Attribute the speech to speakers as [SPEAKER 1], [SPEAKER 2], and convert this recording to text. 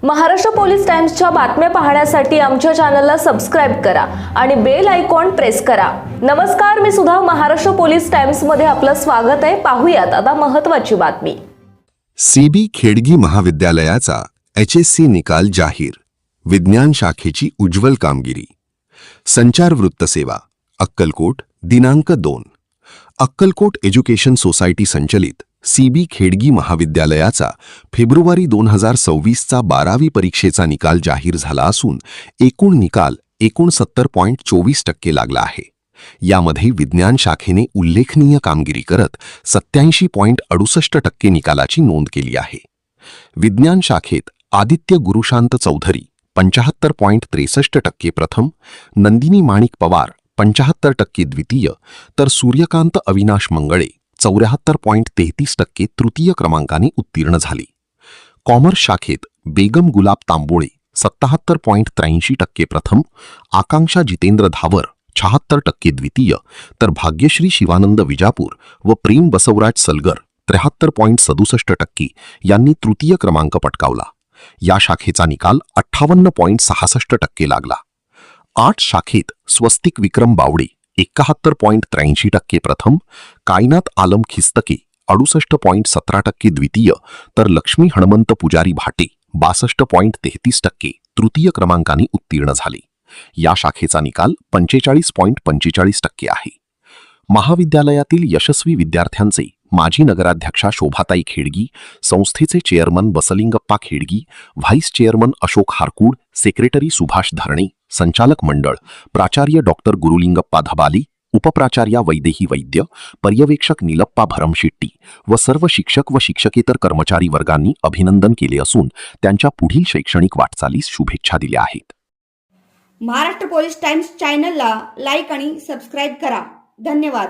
[SPEAKER 1] Maharashtra police टाइम्सच्या बातम्या पाहण्यासाठी आमच्या चॅनलला सबस्क्राइब करा आणि बेल आयकॉन प्रेस करा। नमस्कार, मी सुधा, महाराष्ट्र पोलीस टाइम्स मध्ये आपलं स्वागत आहे। पाहूयात आता महत्त्वाची बातमी।
[SPEAKER 2] सीबी खेडगी महाविद्यालयाचा HSC निकाल जाहीर। विज्ञान शाखेची उज्ज्वल कामगिरी। संचार वृत्तसेवा अक्कलकोट दिनांक 2। अक्कलकोट एज्युकेशन सोसायटी संचलित सीबी खेडगी महाविद्यालयाचा फेब्रुवारी 2026 चा 12वी परीक्षेचा निकाल जाहीर झाला असून एकूण निकाल 69.24% लागला आहे। यामध्ये विज्ञान शाखेने उल्लेखनीय कामगिरी करत 87.68% निकालाची नोंद केली आहे। विज्ञान शाखेत आदित्य गुरुशांत चौधरी 75.63% प्रथम, नंदिनी माणिक पवार 75% द्वितीय, तर सूर्यकांत अविनाश मंगळे 74.33% तृतीय क्रमांकाने उत्तीर्ण झाली। कॉमर्स शाखेत बेगम गुलाब तांबोळे 77.83% प्रथम, आकांक्षा जितेंद्र धावर 76% द्वितीय, तर भाग्यश्री शिवानंद विजापूर व प्रेम बसवराज सलगर 73.67% यांनी तृतीय क्रमांक पटकावला। या शाखेचा निकाल 58.66% लागला। आर्ट्स शाखेत स्वस्तिक विक्रम बावडे 71.83% प्रथम, कायनात आलम खिस्तके 68.17% द्वितीय, तर लक्ष्मी हनुमंत पुजारी भाटे 62.33% तृतीय क्रमांकाने उत्तीर्ण झाले। या शाखेचा निकाल 45.45% आहे। महाविद्यालयातील यशस्वी विद्यार्थ्यांचे माजी नगराध्यक्षा शोभाताई खेडगी, संस्थेचे chairman Basalingappa Khedgi, vice chairman Ashok Harkud, secretary Subhash Dharne, संचालक मंडळ प्राचार्य डॉक्टर गुरुलिंगप्पा धबाली, उपप्राचार्या वैदेही वैद्य, पर्यवेक्षक नीलप्पा भरमशेट्टी व सर्व शिक्षक व शिक्षकेतर कर्मचारी वर्गांनी अभिनंदन केले असून त्यांच्या पुढील शैक्षणिक वाटचालीस शुभेच्छा दिल्या आहेत।
[SPEAKER 3] महाराष्ट्र पोलीस टाइम्स चॅनलला लाईक आणि सबस्क्राइब करा। धन्यवाद।